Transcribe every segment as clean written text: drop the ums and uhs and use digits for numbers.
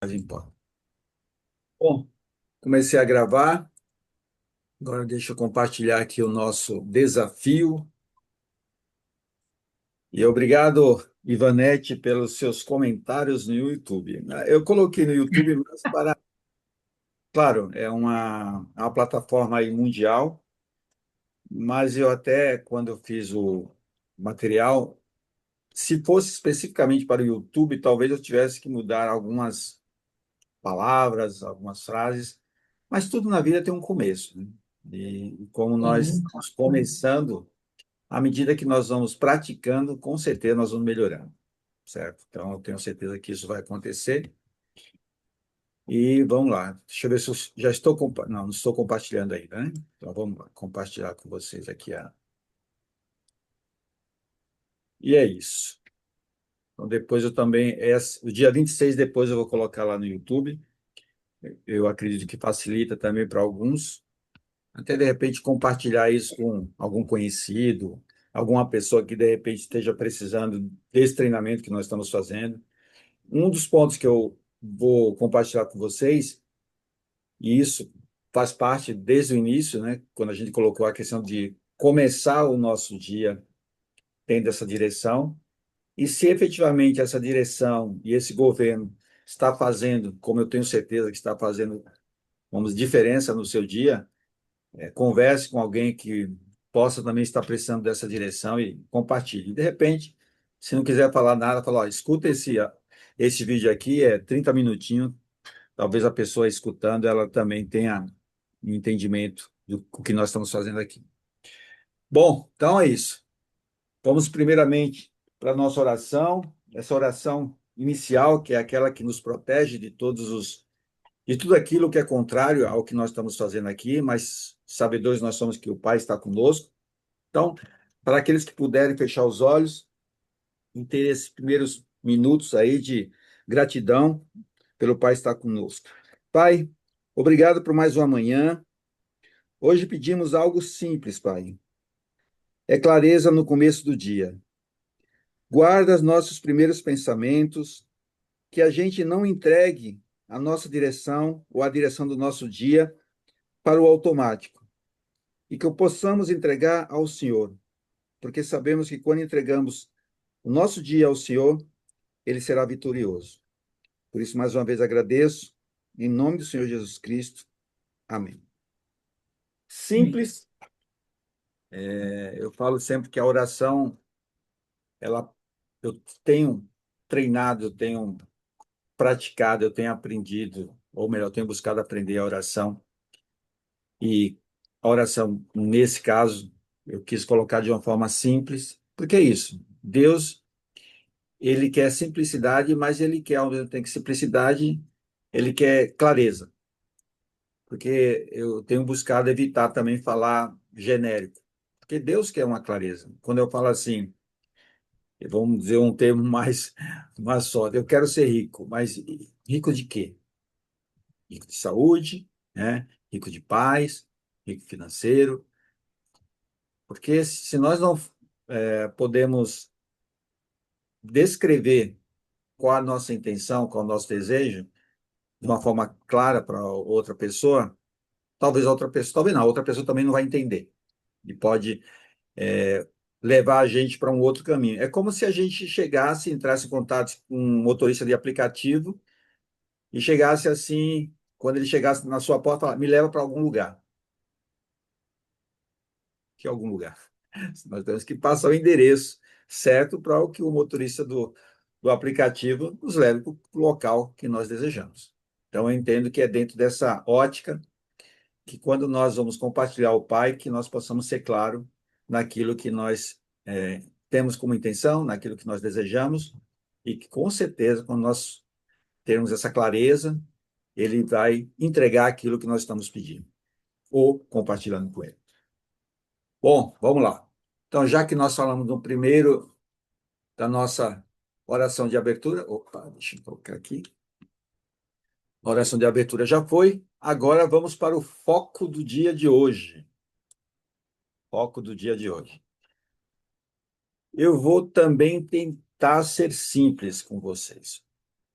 Mais importa. Bom, comecei a gravar. Agora deixa eu compartilhar aqui o nosso desafio. E obrigado, Ivanete, pelos seus comentários no YouTube. Eu coloquei no YouTube, mas claro, é uma plataforma aí mundial, mas eu até, quando eu fiz o material, se fosse especificamente para o YouTube, talvez eu tivesse que mudar algumas palavras, algumas frases, mas tudo na vida tem um começo, né? E como nós Sim. estamos começando, à medida que nós vamos praticando, com certeza nós vamos melhorando, certo? Então, eu tenho certeza que isso vai acontecer. E vamos lá. Deixa eu ver se eu já estou não, não estou compartilhando ainda, né? Então, vamos lá, compartilhar com vocês aqui. E é isso. Então, depois eu também, o dia 26 depois eu vou colocar lá no YouTube. Eu acredito que facilita também para alguns. Até de repente compartilhar isso com algum conhecido, alguma pessoa que de repente esteja precisando desse treinamento que nós estamos fazendo. Um dos pontos que eu vou compartilhar com vocês, e isso faz parte desde o início, né, quando a gente colocou a questão de começar o nosso dia tendo essa direção, e se efetivamente essa direção e esse governo está fazendo, como eu tenho certeza que está fazendo, vamos, diferença no seu dia. Converse com alguém que possa também estar precisando dessa direção e compartilhe. De repente, se não quiser falar nada, fala, ó, escuta esse vídeo aqui, é 30 minutinhos, talvez a pessoa escutando, ela também tenha um entendimento do que nós estamos fazendo aqui. Bom, então é isso. Vamos primeiramente para a nossa oração, essa oração inicial, que é aquela que nos protege de tudo aquilo que é contrário ao que nós estamos fazendo aqui, mas sabedores nós somos que o Pai está conosco. Então, para aqueles que puderem fechar os olhos e ter esses primeiros minutos aí de gratidão pelo Pai estar conosco. Pai, obrigado por mais uma manhã. Hoje pedimos algo simples, Pai. É clareza no começo do dia. Guarda os nossos primeiros pensamentos, que a gente não entregue a nossa direção ou a direção do nosso dia para o automático e que o possamos entregar ao Senhor, porque sabemos que quando entregamos o nosso dia ao Senhor, ele será vitorioso. Por isso, mais uma vez, agradeço, em nome do Senhor Jesus Cristo. Amém. Simples, eu falo sempre que a oração, ela, eu tenho treinado, eu tenho praticado, eu tenho aprendido, ou melhor, eu tenho buscado aprender a oração. E a oração, nesse caso, eu quis colocar de uma forma simples, porque é isso. Deus, ele quer simplicidade, mas ele quer, ao mesmo tempo que simplicidade, ele quer clareza. Porque eu tenho buscado evitar também falar genérico, porque Deus quer uma clareza. Quando eu falo assim, vamos dizer um termo mais sólido, eu quero ser rico, mas rico de quê? Rico de saúde, né? Rico de paz, rico financeiro, porque se nós não podemos descrever qual a nossa intenção, qual o nosso desejo, de uma forma clara para outra pessoa, talvez a outra pessoa, talvez não, a outra pessoa também não vai entender. E pode levar a gente para um outro caminho. É como se a gente chegasse, entrasse em contato com um motorista de aplicativo e chegasse assim, quando ele chegasse na sua porta, falar, me leva para algum lugar. Que é algum lugar. Nós temos que passar o endereço certo para o que o motorista do aplicativo nos leve para o local que nós desejamos. Então, eu entendo que é dentro dessa ótica que quando nós vamos compartilhar o Pai, que nós possamos ser claro naquilo que nós temos como intenção, naquilo que nós desejamos, e que com certeza, quando nós termos essa clareza, ele vai entregar aquilo que nós estamos pedindo, ou compartilhando com ele. Bom, vamos lá. Então, já que nós falamos do primeiro da nossa oração de abertura, opa, deixa eu colocar aqui. A oração de abertura já foi. Agora vamos para o foco do dia de hoje. Foco do dia de hoje. Eu vou também tentar ser simples com vocês.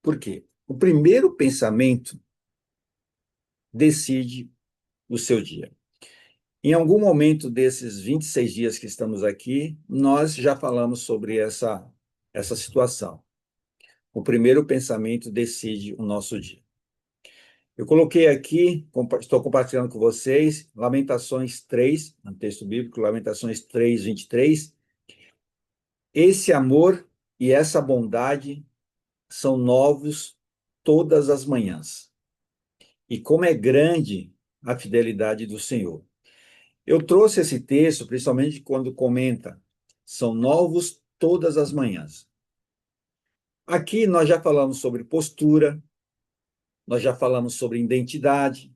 Por quê? O primeiro pensamento decide o seu dia. Em algum momento desses 26 dias que estamos aqui, nós já falamos sobre essa situação. O primeiro pensamento decide o nosso dia. Eu coloquei aqui, estou compartilhando com vocês, Lamentações 3, no texto bíblico, Lamentações 3, 23. Esse amor e essa bondade são novos todas as manhãs. E como é grande a fidelidade do Senhor. Eu trouxe esse texto, principalmente quando comenta, são novos todas as manhãs. Aqui nós já falamos sobre postura, nós já falamos sobre identidade,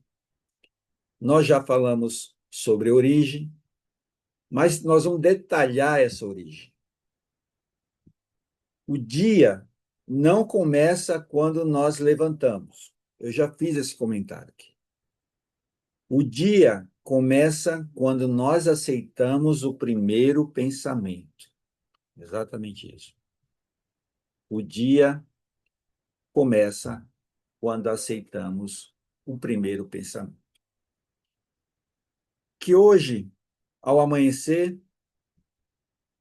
nós já falamos sobre origem, mas nós vamos detalhar essa origem. O dia não começa quando nós levantamos. Eu já fiz esse comentário aqui. O dia começa quando nós aceitamos o primeiro pensamento. Exatamente isso. O dia começa quando aceitamos o primeiro pensamento. Que hoje, ao amanhecer,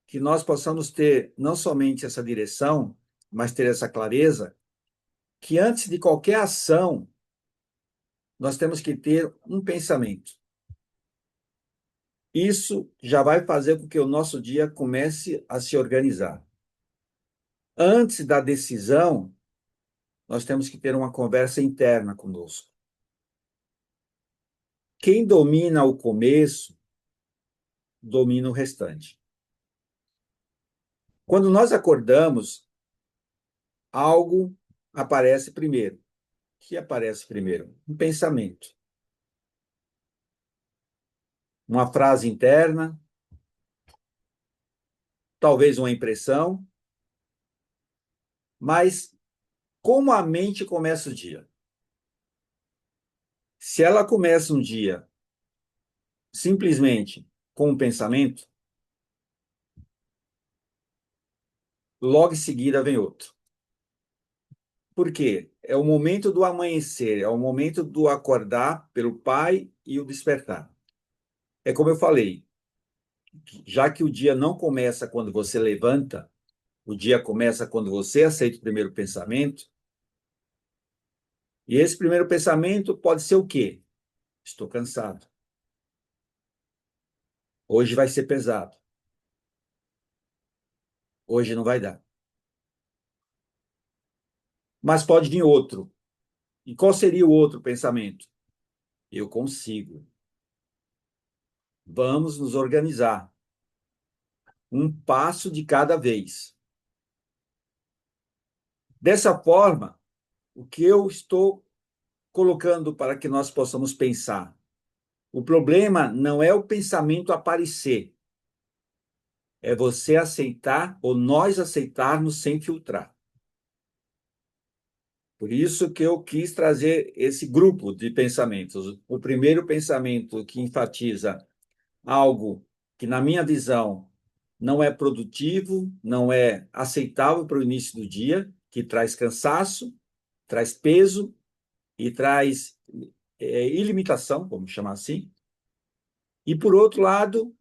que nós possamos ter não somente essa direção, mas ter essa clareza, que antes de qualquer ação, nós temos que ter um pensamento. Isso já vai fazer com que o nosso dia comece a se organizar. Antes da decisão, nós temos que ter uma conversa interna conosco. Quem domina o começo, domina o restante. Quando nós acordamos, algo aparece primeiro. O que aparece primeiro? Um pensamento. Uma frase interna, talvez uma impressão, mas como a mente começa o dia? Se ela começa um dia simplesmente com um pensamento, logo em seguida vem outro. Por quê? É o momento do amanhecer, é o momento do acordar pelo Pai e o despertar. É como eu falei, já que o dia não começa quando você levanta, o dia começa quando você aceita o primeiro pensamento. E esse primeiro pensamento pode ser o quê? Estou cansado. Hoje vai ser pesado. Hoje não vai dar. Mas pode vir outro. E qual seria o outro pensamento? Eu consigo. Vamos nos organizar. Um passo de cada vez. Dessa forma, o que eu estou colocando para que nós possamos pensar? O problema não é o pensamento aparecer, é você aceitar ou nós aceitarmos sem filtrar. Por isso que eu quis trazer esse grupo de pensamentos. O primeiro pensamento que enfatiza algo que, na minha visão, não é produtivo, não é aceitável para o início do dia, que traz cansaço, traz peso e traz ilimitação, vamos chamar assim. E, por outro lado,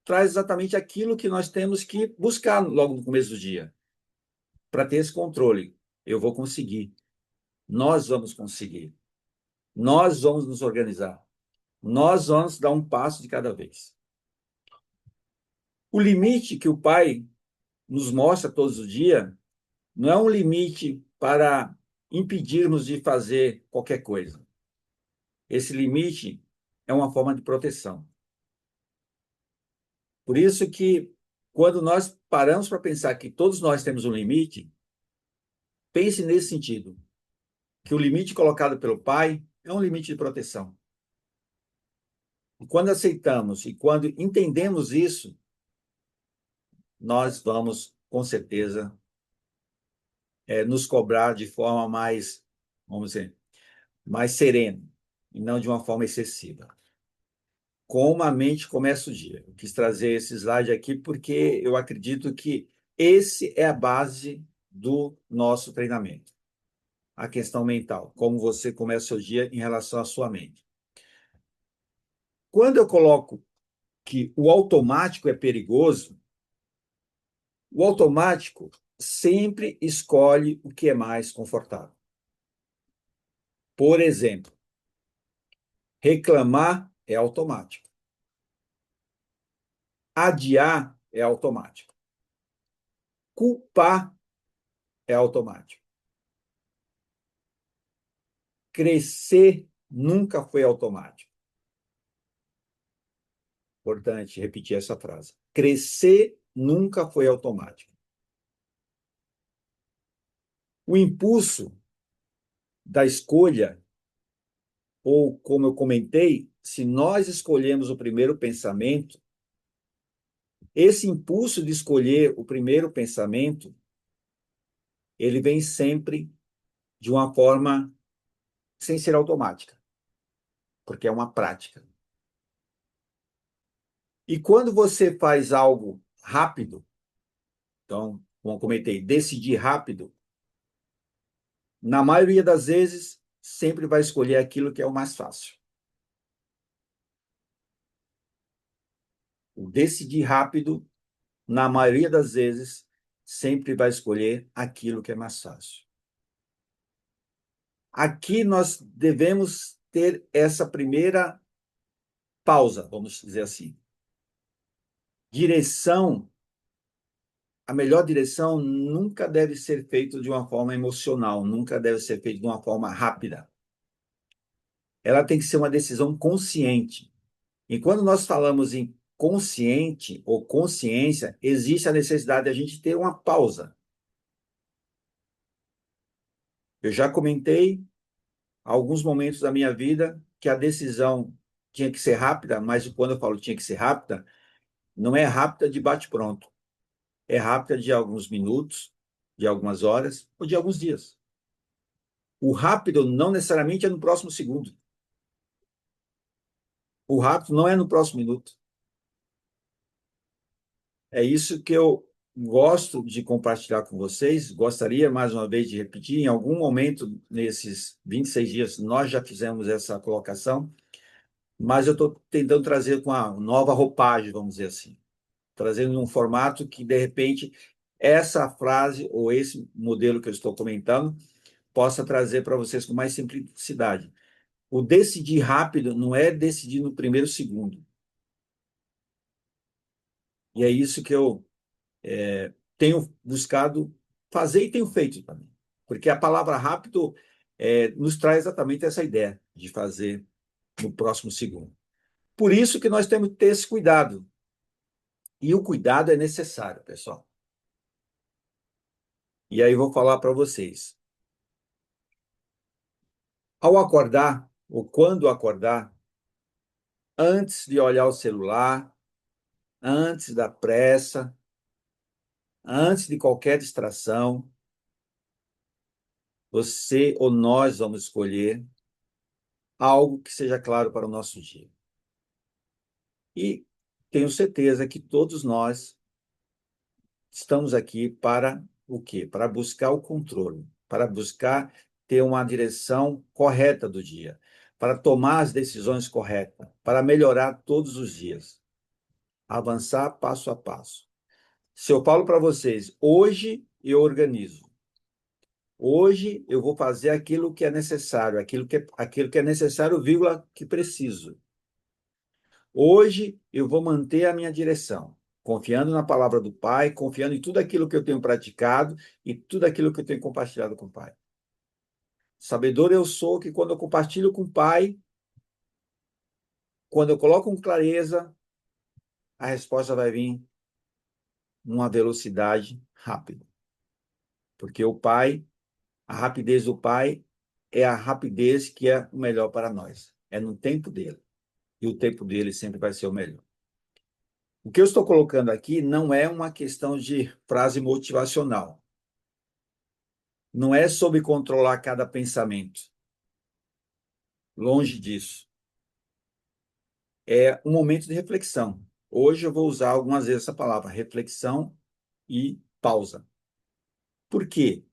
traz exatamente aquilo que nós temos que buscar logo no começo do dia, para ter esse controle. Eu vou conseguir. Nós vamos conseguir. Nós vamos nos organizar. Nós vamos dar um passo de cada vez. O limite que o Pai nos mostra todos os dias não é um limite para impedirmos de fazer qualquer coisa. Esse limite é uma forma de proteção. Por isso que, quando nós paramos para pensar que todos nós temos um limite, pense nesse sentido, que o limite colocado pelo Pai é um limite de proteção. E quando aceitamos e quando entendemos isso, nós vamos, com certeza, nos cobrar de forma mais, vamos dizer, mais serena, e não de uma forma excessiva. Como a mente começa o dia. Eu quis trazer esse slide aqui porque eu acredito que esse é a base do nosso treinamento. a questão mental, como você começa o seu dia em relação à sua mente. Quando eu coloco que o automático é perigoso, o automático sempre escolhe o que é mais confortável. Por exemplo, reclamar é automático. Adiar é automático. Culpar é automático. Crescer nunca foi automático. Importante repetir essa frase. Crescer nunca foi automático. O impulso da escolha, ou como eu comentei, se nós escolhemos o primeiro pensamento, esse impulso de escolher o primeiro pensamento, ele vem sempre de uma forma sem ser automática, porque é uma prática. E quando você faz algo rápido, então, como eu comentei, decidir rápido, na maioria das vezes, sempre vai escolher aquilo que é o mais fácil. O decidir rápido, na maioria das vezes, sempre vai escolher aquilo que é mais fácil. Aqui nós devemos ter essa primeira pausa, vamos dizer assim. Direção, a melhor direção nunca deve ser feita de uma forma emocional, nunca deve ser feita de uma forma rápida. Ela tem que ser uma decisão consciente. E quando nós falamos em consciente ou consciência, existe a necessidade de a gente ter uma pausa. Eu já comentei alguns momentos da minha vida que a decisão tinha que ser rápida, mas quando eu falo tinha que ser rápida, não é rápida de bate-pronto. É rápida de alguns minutos, de algumas horas ou de alguns dias. O rápido não necessariamente é no próximo segundo. O rápido não é no próximo minuto. É isso que eu gosto de compartilhar com vocês. Gostaria, mais uma vez, de repetir. Em algum momento, nesses 26 dias, nós já fizemos essa colocação, mas eu estou tentando trazer com uma nova roupagem, vamos dizer assim. Trazendo um formato que, de repente, essa frase ou esse modelo que eu estou comentando possa trazer para vocês com mais simplicidade. O decidir rápido não é decidir no primeiro segundo. E é isso que eu tenho buscado fazer e tenho feito também. Porque a palavra rápido nos traz exatamente essa ideia de fazer no próximo segundo. Por isso que nós temos que ter esse cuidado. E o cuidado é necessário, pessoal. E aí vou falar para vocês. Ao acordar, ou quando acordar, antes de olhar o celular, antes da pressa, antes de qualquer distração, você ou nós vamos escolher algo que seja claro para o nosso dia. E tenho certeza que todos nós estamos aqui para o quê? Para buscar o controle, para buscar ter uma direção correta do dia, para tomar as decisões corretas, para melhorar todos os dias, avançar passo a passo. Se eu falo para vocês, hoje eu organizo, hoje eu vou fazer aquilo que é necessário, aquilo que é necessário, vírgula, que preciso. Hoje eu vou manter a minha direção, confiando na palavra do Pai, confiando em tudo aquilo que eu tenho praticado e tudo aquilo que eu tenho compartilhado com o Pai. Sabedor eu sou que quando eu compartilho com o Pai, quando eu coloco com clareza, a resposta vai vir numa velocidade rápida. Porque o Pai, a rapidez do Pai é a rapidez que é o melhor para nós. É no tempo dele. E o tempo dele sempre vai ser o melhor. O que eu estou colocando aqui não é uma questão de frase motivacional. Não é sobre controlar cada pensamento. Longe disso. É um momento de reflexão. Hoje eu vou usar algumas vezes essa palavra, reflexão e pausa. Por quê?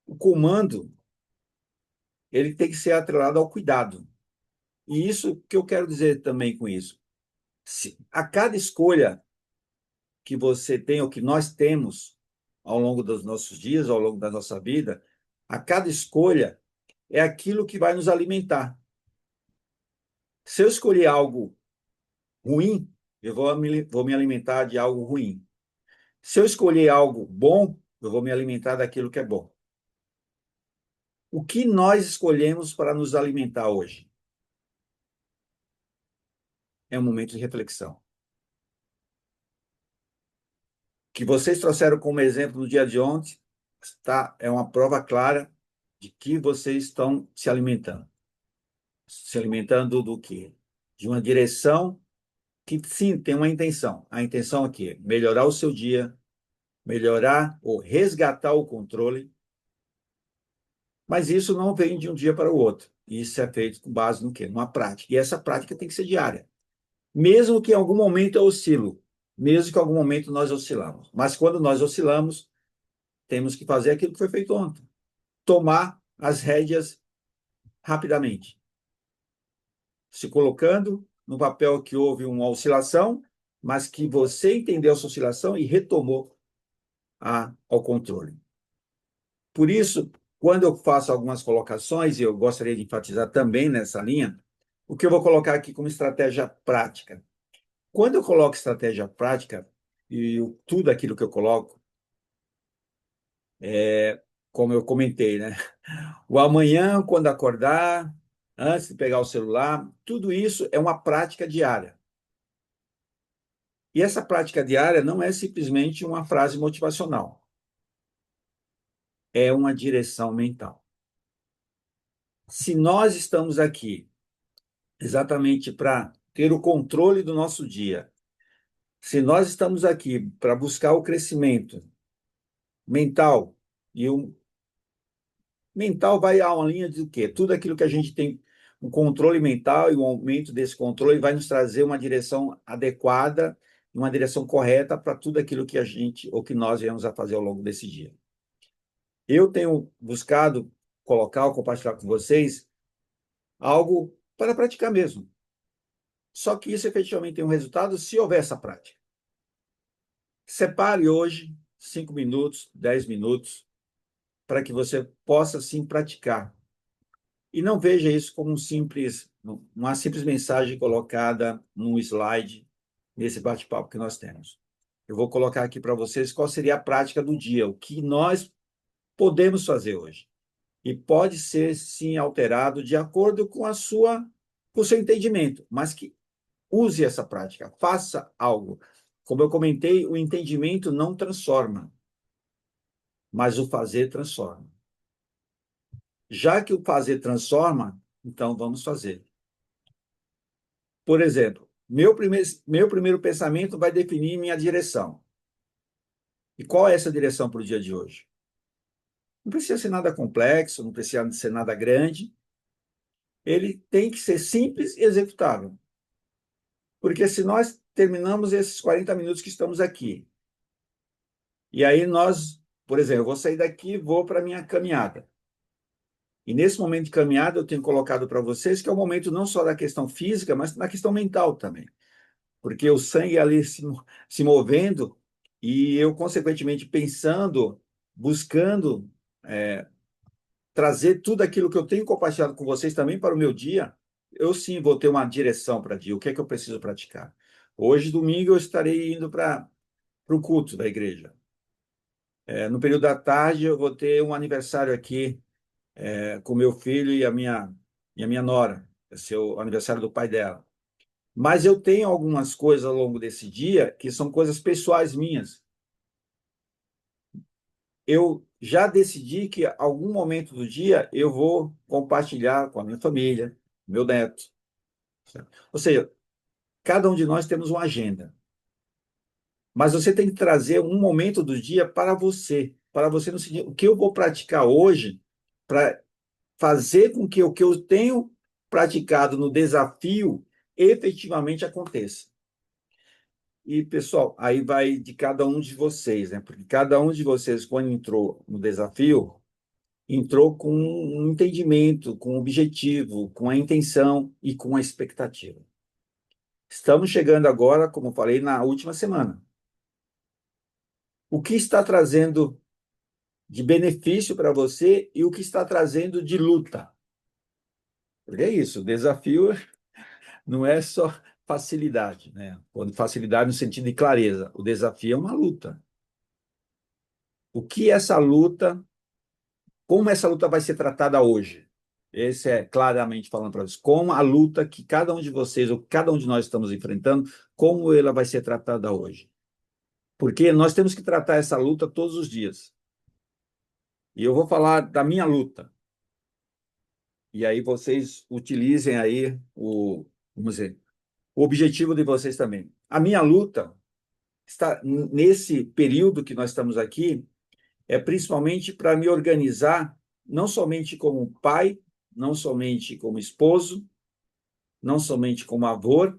O comando ele tem que ser atrelado ao cuidado. E isso que eu quero dizer também com isso. Se, a cada escolha que você tem, ou que nós temos ao longo dos nossos dias, ao longo da nossa vida, a cada escolha é aquilo que vai nos alimentar. Se eu escolher algo ruim, vou me alimentar de algo ruim. Se eu escolher algo bom, eu vou me alimentar daquilo que é bom. O que nós escolhemos para nos alimentar hoje? É um momento de reflexão. Que vocês trouxeram como exemplo no dia de ontem, é uma prova clara de que vocês estão se alimentando. Se alimentando do quê? De uma direção que, sim, tem uma intenção. A intenção aqui é melhorar o seu dia, melhorar ou resgatar o controle, mas isso não vem de um dia para o outro. Isso é feito com base no quê? Numa prática. E essa prática tem que ser diária. Mesmo que em algum momento eu oscilo, mesmo que em algum momento nós oscilamos. Mas quando nós oscilamos, temos que fazer aquilo que foi feito ontem. Tomar as rédeas rapidamente. Se colocando no papel que houve uma oscilação, mas que você entendeu essa oscilação e retomou ao controle. Por isso, quando eu faço algumas colocações, e eu gostaria de enfatizar também nessa linha, o que eu vou colocar aqui como estratégia prática. Quando eu coloco estratégia prática, e tudo aquilo que eu coloco, como eu comentei, né? O amanhã, quando acordar, antes de pegar o celular, tudo isso é uma prática diária. E essa prática diária não é simplesmente uma frase motivacional, é uma direção mental. Se nós estamos aqui exatamente para ter o controle do nosso dia, se nós estamos aqui para buscar o crescimento mental, e o mental vai a uma linha de quê? Tudo aquilo que a gente tem, um controle mental e o aumento desse controle vai nos trazer uma direção adequada, uma direção correta para tudo aquilo que a gente, ou que nós viemos a fazer ao longo desse dia. Eu tenho buscado colocar ou compartilhar com vocês algo para praticar mesmo. Só que isso efetivamente tem um resultado se houver essa prática. Separe hoje 5 minutos, 10 minutos, para que você possa sim praticar. E não veja isso como uma simples mensagem colocada num slide nesse bate-papo que nós temos. Eu vou colocar aqui para vocês qual seria a prática do dia, o que nós podemos fazer hoje. E pode ser, sim, alterado de acordo com com o seu entendimento, mas que use essa prática, faça algo. Como eu comentei, o entendimento não transforma, mas o fazer transforma. Já que o fazer transforma, então vamos fazer. Por exemplo, meu primeiro pensamento vai definir minha direção. E qual é essa direção para o dia de hoje? Não precisa ser nada complexo, não precisa ser nada grande. Ele tem que ser simples e executável. Porque se nós terminamos esses 40 minutos que estamos aqui, e aí nós, por exemplo, eu vou sair daqui e vou para a minha caminhada. E nesse momento de caminhada, eu tenho colocado para vocês que é o momento não só da questão física, mas da questão mental também. Porque o sangue ali se movendo e eu, consequentemente, pensando, buscando trazer tudo aquilo que eu tenho compartilhado com vocês também para o meu dia, eu sim vou ter uma direção para dia. O que é que eu preciso praticar? Hoje, domingo, eu estarei indo para o culto da igreja. No período da tarde, eu vou ter um aniversário aqui com meu filho e a minha nora. Vai ser o aniversário do pai dela. Mas eu tenho algumas coisas ao longo desse dia que são coisas pessoais minhas. Eu já decidi que algum momento do dia eu vou compartilhar com a minha família, meu neto. Certo? Ou seja, cada um de nós temos uma agenda. Mas você tem que trazer um momento do dia para você no seguinte, o que eu vou praticar hoje para fazer com que o que eu tenho praticado no desafio efetivamente aconteça. E, pessoal, aí vai de cada um de vocês, né? Porque cada um de vocês, quando entrou no desafio, entrou com um entendimento, com um objetivo, com a intenção e com a expectativa. Estamos chegando agora, como falei, na última semana. O que está trazendo de benefício para você e o que está trazendo de luta? Porque é isso, o desafio não é só facilidade, né? Quando facilidade no sentido de clareza, o desafio é uma luta. O que essa luta, como essa luta vai ser tratada hoje? Esse é claramente falando para vocês, como a luta que cada um de vocês ou cada um de nós estamos enfrentando, como ela vai ser tratada hoje? Porque nós temos que tratar essa luta todos os dias. E eu vou falar da minha luta. E aí vocês utilizem aí vamos dizer, o objetivo de vocês também. A minha luta está nesse período que nós estamos aqui, é principalmente para me organizar, não somente como pai, não somente como esposo, não somente como avô,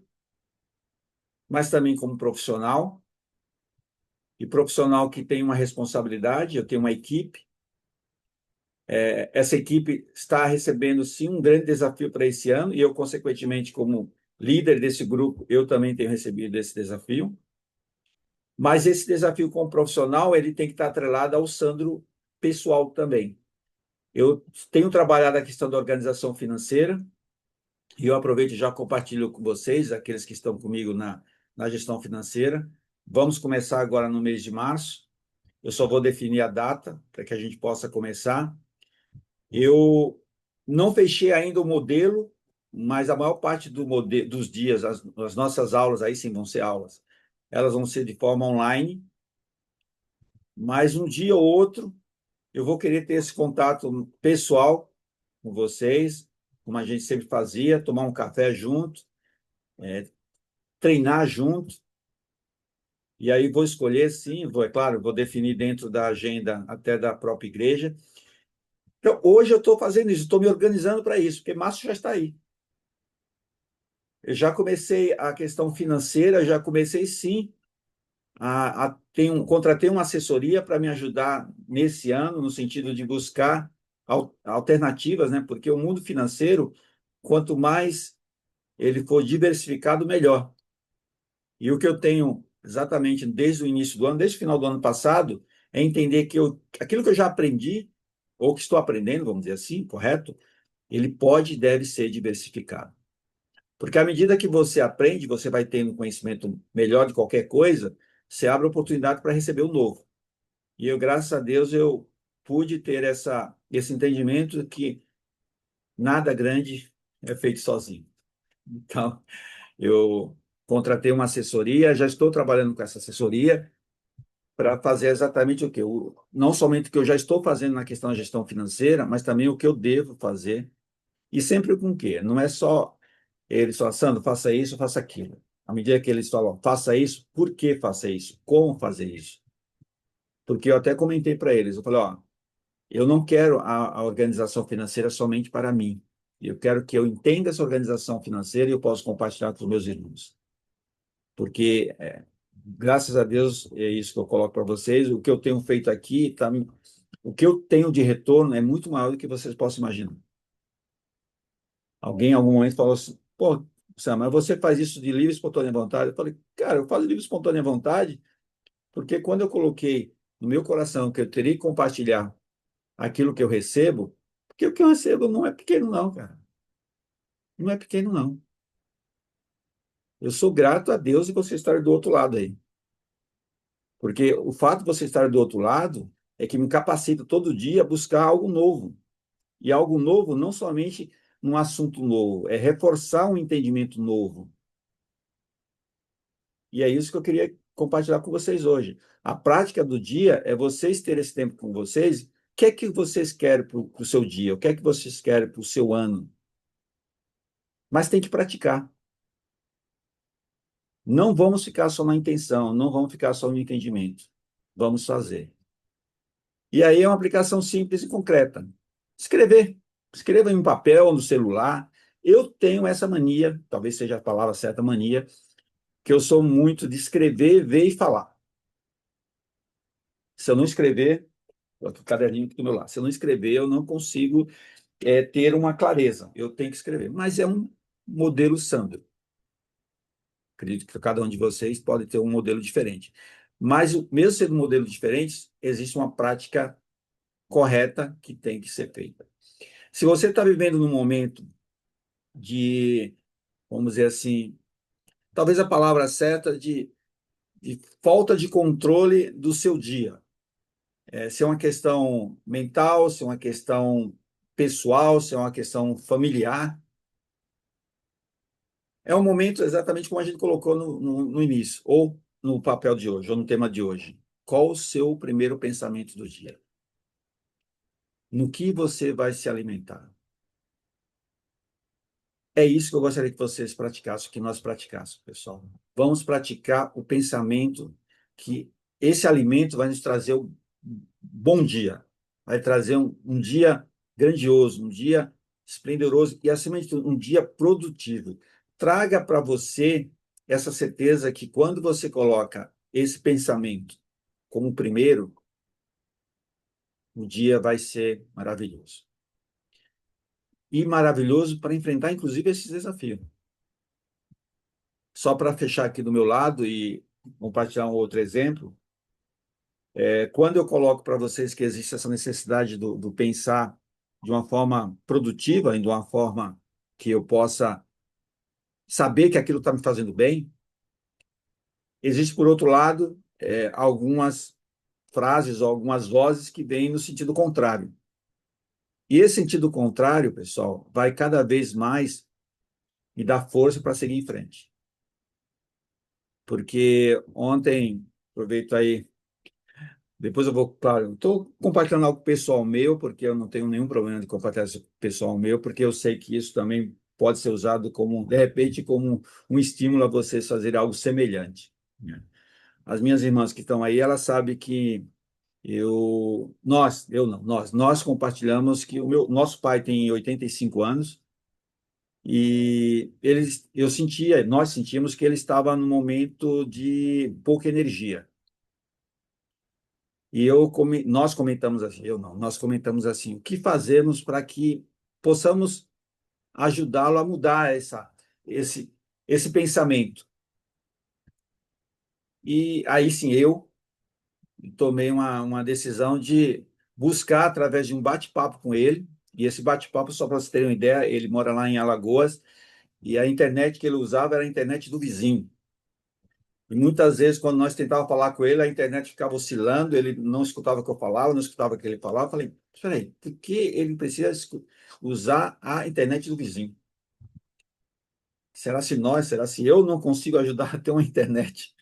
mas também como profissional, e profissional que tem uma responsabilidade, eu tenho uma equipe. Essa equipe está recebendo, sim, um grande desafio para esse ano, e eu, consequentemente, como líder desse grupo, eu também tenho recebido esse desafio. Mas esse desafio como profissional, ele tem que estar atrelado ao Sandro pessoal também. Eu tenho trabalhado a questão da organização financeira, e eu aproveito e já compartilho com vocês, aqueles que estão comigo na gestão financeira. Vamos começar agora no mês de março. Eu só vou definir a data para que a gente possa começar. Eu não fechei ainda o modelo, mas a maior parte dos dias, as nossas aulas, aí sim vão ser aulas, elas vão ser de forma online, mas um dia ou outro eu vou querer ter esse contato pessoal com vocês, como a gente sempre fazia, tomar um café junto, treinar junto, e aí vou escolher, sim, é claro, vou definir dentro da agenda até da própria igreja. Então, hoje eu estou fazendo isso, estou me organizando para isso, porque março já está aí. Eu já comecei a questão financeira, já comecei, sim, contratei uma assessoria para me ajudar nesse ano, no sentido de buscar alternativas, né? Porque o mundo financeiro, quanto mais ele for diversificado, melhor. E o que eu tenho exatamente desde o início do ano, desde o final do ano passado, é entender que aquilo que eu já aprendi, ou que estou aprendendo, vamos dizer assim, correto? Ele pode e deve ser diversificado. Porque à medida que você aprende, você vai tendo conhecimento melhor de qualquer coisa, você abre oportunidade para receber o novo. E eu, graças a Deus, eu pude ter esse entendimento que nada grande é feito sozinho. Então, eu contratei uma assessoria, já estou trabalhando com essa assessoria para fazer exatamente o que não somente o que eu já estou fazendo na questão da gestão financeira, mas também o que eu devo fazer. E sempre com o quê? Não é só eles falam, Sandro, faça isso, faça aquilo. À medida que eles falam, faça isso, por que faça isso? Como fazer isso? Porque eu até comentei para eles, eu falei, ó, eu não quero a organização financeira somente para mim. Eu quero que eu entenda essa organização financeira e eu possa compartilhar com os meus irmãos. Porque, graças a Deus, é isso que eu coloco para vocês, o que eu tenho feito aqui, o que eu tenho de retorno é muito maior do que vocês possam imaginar. Alguém em algum momento falou assim, pô, Sam, mas você faz isso de livre e espontânea vontade? Eu falei, cara, eu faço livre e espontânea vontade porque quando eu coloquei no meu coração que eu teria que compartilhar aquilo que eu recebo, porque o que eu recebo não é pequeno não, cara. Não é pequeno não. Eu sou grato a Deus e você estar do outro lado aí. Porque o fato de você estar do outro lado é que me capacita todo dia a buscar algo novo. E algo novo não somente num assunto novo, é reforçar um entendimento novo. E é isso que eu queria compartilhar com vocês hoje. A prática do dia é vocês terem esse tempo com vocês. O que é que vocês querem para o seu dia? O que é que vocês querem para o seu ano? Mas tem que praticar. Não vamos ficar só na intenção, não vamos ficar só no entendimento. Vamos fazer. E aí é uma aplicação simples e concreta. Escrever. Escreva em um papel ou no celular. Eu tenho essa mania, talvez seja a palavra certa, mania, que eu sou muito de escrever, ver e falar. Se eu não escrever, Outro caderninho aqui do meu lado. Se eu não escrever, eu não consigo ter uma clareza. Eu tenho que escrever. Mas é um modelo Sandro. Acredito que cada um de vocês pode ter um modelo diferente. Mas, mesmo sendo um modelo diferente, existe uma prática correta que tem que ser feita. Se você está vivendo num momento de, vamos dizer assim, talvez a palavra certa de falta de controle do seu dia, se é uma questão mental, se é uma questão pessoal, se é uma questão familiar, é um momento exatamente como a gente colocou no início, ou no papel de hoje, ou no tema de hoje. Qual o seu primeiro pensamento do dia? No que você vai se alimentar? É isso que eu gostaria que vocês praticassem, que nós praticássemos, pessoal. Vamos praticar o pensamento que esse alimento vai nos trazer um bom dia, vai trazer um dia grandioso, um dia esplendoroso e, acima de tudo, um dia produtivo. Traga para você essa certeza que quando você coloca esse pensamento como primeiro, o dia vai ser maravilhoso. E maravilhoso para enfrentar, inclusive, esses desafios. Só para fechar aqui do meu lado e compartilhar um outro exemplo, quando eu coloco para vocês que existe essa necessidade do pensar de uma forma produtiva e de uma forma que eu possa saber que aquilo está me fazendo bem, existe, por outro lado, algumas frases ou algumas vozes que vêm no sentido contrário. E esse sentido contrário, pessoal, vai cada vez mais me dar força para seguir em frente. Porque ontem, aproveito aí. Depois eu vou, claro, estou compartilhando algo pessoal meu, porque eu não tenho nenhum problema de compartilhar isso pessoal meu, porque eu sei que isso também pode ser usado como, de repente, como um estímulo a vocês fazerem algo semelhante, né? As minhas irmãs que estão aí, elas sabem que eu não, nós compartilhamos que nosso pai tem 85 anos e nós sentíamos que ele estava num momento de pouca energia. E nós comentamos assim, eu não, nós comentamos assim, o que fazemos para que possamos ajudá-lo a mudar esse, esse pensamento? E aí sim, eu tomei uma decisão de buscar através de um bate-papo com ele, e esse bate-papo, só para vocês terem uma ideia, ele mora lá em Alagoas, e a internet que ele usava era a internet do vizinho. E muitas vezes, quando nós tentávamos falar com ele, a internet ficava oscilando, ele não escutava o que eu falava, não escutava o que ele falava. Eu falei, espera aí, por que ele precisa usar a internet do vizinho? Será se eu não consigo ajudar a ter uma internet?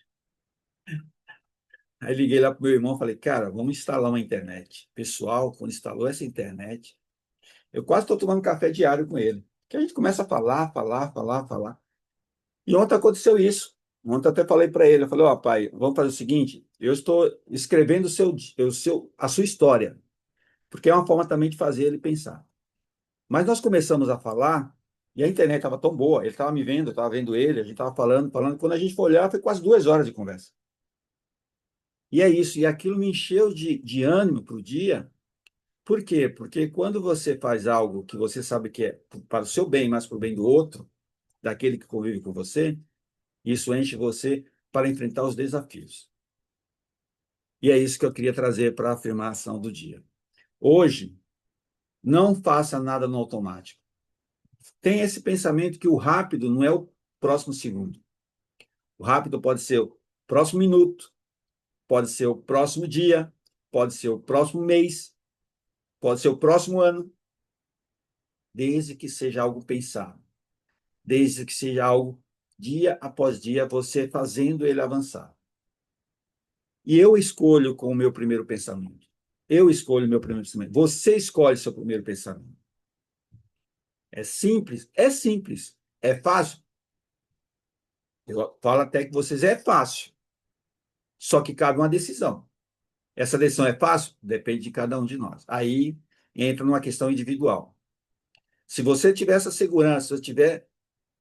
Aí liguei lá para o meu irmão e falei, cara, vamos instalar uma internet. Pessoal, quando instalou essa internet, eu quase estou tomando café diário com ele. Que a gente começa a falar. E ontem aconteceu isso. Ontem eu até falei para ele, eu falei, ó, pai, vamos fazer o seguinte, eu estou escrevendo a sua história, porque é uma forma também de fazer ele pensar. Mas nós começamos a falar, e a internet estava tão boa, ele estava me vendo, eu estava vendo ele, a gente estava falando, quando a gente foi olhar, foi quase 2 horas de conversa. E é isso, e aquilo me encheu de ânimo para o dia. Por quê? Porque quando você faz algo que você sabe que é para o seu bem, mas para o bem do outro, daquele que convive com você, isso enche você para enfrentar os desafios. E é isso que eu queria trazer para a afirmação do dia. Hoje, não faça nada no automático. Tenha esse pensamento que o rápido não é o próximo segundo. O rápido pode ser o próximo minuto, pode ser o próximo dia, pode ser o próximo mês, pode ser o próximo ano, desde que seja algo pensado, desde que seja algo dia após dia, você fazendo ele avançar. E eu escolho com o meu primeiro pensamento. Eu escolho o meu primeiro pensamento. Você escolhe seu primeiro pensamento. É simples? É simples. É fácil? Eu falo até que vocês é fácil. Só que cabe uma decisão. Essa decisão é fácil? Depende de cada um de nós. Aí entra numa questão individual. Se você tiver essa segurança, se você tiver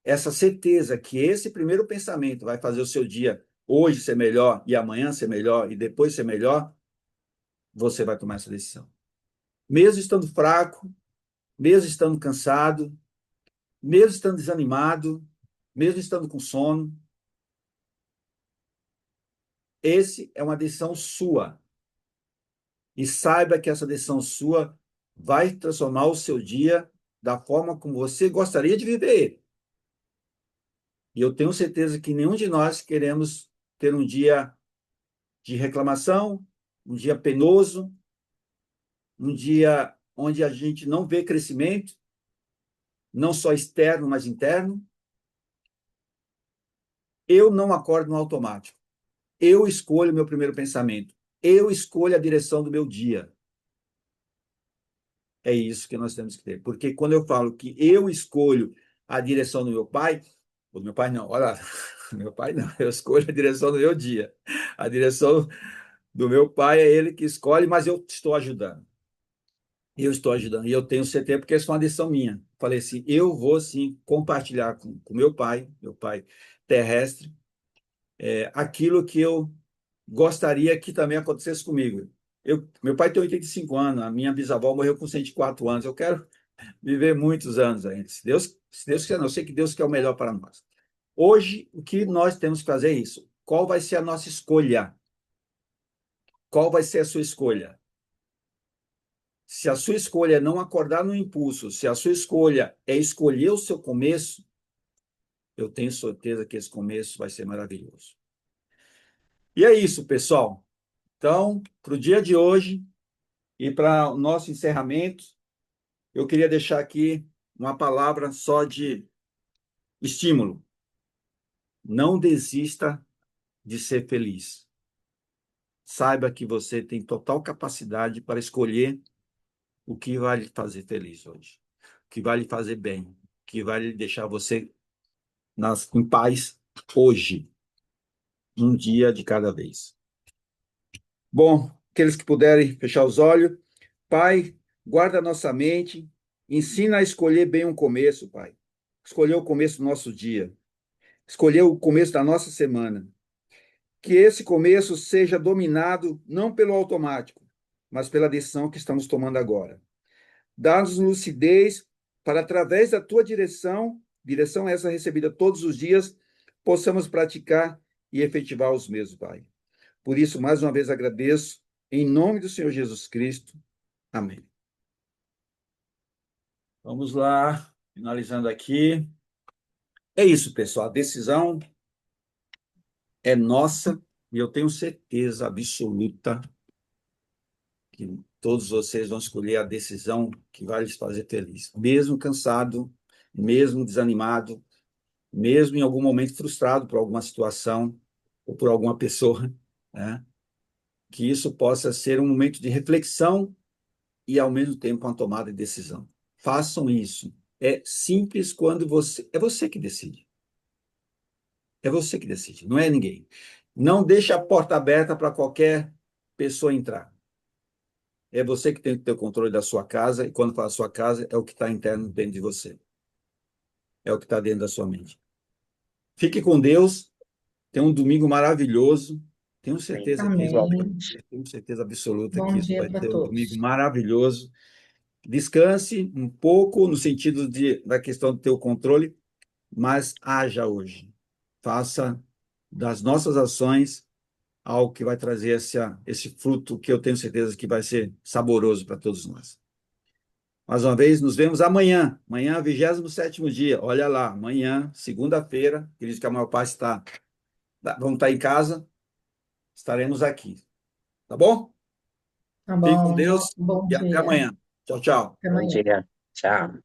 essa certeza que esse primeiro pensamento vai fazer o seu dia hoje ser melhor e amanhã ser melhor e depois ser melhor, você vai tomar essa decisão. Mesmo estando fraco, mesmo estando cansado, mesmo estando desanimado, mesmo estando com sono, esse é uma decisão sua. E saiba que essa decisão sua vai transformar o seu dia da forma como você gostaria de viver ele. E eu tenho certeza que nenhum de nós queremos ter um dia de reclamação, um dia penoso, um dia onde a gente não vê crescimento, não só externo, mas interno. Eu não acordo no automático. Eu escolho o meu primeiro pensamento. Eu escolho a direção do meu dia. É isso que nós temos que ter. Porque quando eu falo que eu escolho a direção do meu pai não, olha, meu pai não, eu escolho a direção do meu dia. A direção do meu pai é ele que escolhe, mas eu estou ajudando. Eu estou ajudando. E eu tenho certeza, porque essa foi uma decisão minha. Falei assim, eu vou sim compartilhar com meu pai terrestre, aquilo que eu gostaria que também acontecesse comigo. Meu pai tem 85 anos, a minha bisavó morreu com 104 anos. Eu quero viver muitos anos ainda. Se Deus quiser, não, eu sei que Deus quer o melhor para nós. Hoje, o que nós temos que fazer é isso. Qual vai ser a nossa escolha? Qual vai ser a sua escolha? Se a sua escolha é não acordar no impulso, se a sua escolha é escolher o seu começo, eu tenho certeza que esse começo vai ser maravilhoso. E é isso, pessoal. Então, para o dia de hoje e para o nosso encerramento, eu queria deixar aqui uma palavra só de estímulo. Não desista de ser feliz. Saiba que você tem total capacidade para escolher o que vai lhe fazer feliz hoje, o que vai lhe fazer bem, o que vai lhe deixar você em paz hoje, um dia de cada vez. Bom, aqueles que puderem fechar os olhos, Pai, guarda a nossa mente, ensina a escolher bem um começo, Pai. Escolher o começo do nosso dia, escolher o começo da nossa semana. Que esse começo seja dominado não pelo automático, mas pela decisão que estamos tomando agora. Dá-nos lucidez para, através da tua direção essa recebida todos os dias, possamos praticar e efetivar os mesmos, Pai. Por isso, mais uma vez agradeço, em nome do Senhor Jesus Cristo. Amém. Vamos lá, finalizando aqui. É isso, pessoal. A decisão é nossa e eu tenho certeza absoluta que todos vocês vão escolher a decisão que vai lhes fazer feliz. Mesmo cansado, mesmo desanimado, mesmo em algum momento frustrado por alguma situação ou por alguma pessoa, né? Que isso possa ser um momento de reflexão e, ao mesmo tempo, uma tomada de decisão. Façam isso. É simples quando é você que decide. É você que decide, não é ninguém. Não deixe a porta aberta para qualquer pessoa entrar. É você que tem que ter o controle da sua casa, e quando fala sua casa, é o que está interno dentro de você. É o que está dentro da sua mente. Fique com Deus, tenha um domingo maravilhoso. Amém. Tenho certeza absoluta que Bom isso dia vai para ser um domingo todos. maravilhoso. Descanse um pouco no sentido da questão do teu controle, mas haja hoje. Faça das nossas ações algo que vai trazer esse fruto que eu tenho certeza que vai ser saboroso para todos nós. Mais uma vez, nos vemos amanhã. Amanhã, 27º dia. Olha lá, amanhã, segunda-feira, acredito que a maior parte vamos estar em casa, estaremos aqui. Tá bom? Tá Fique com bom. Deus Bom e até dia. amanhã. Tchau, tchau. Até Bom amanhã. dia. Tchau.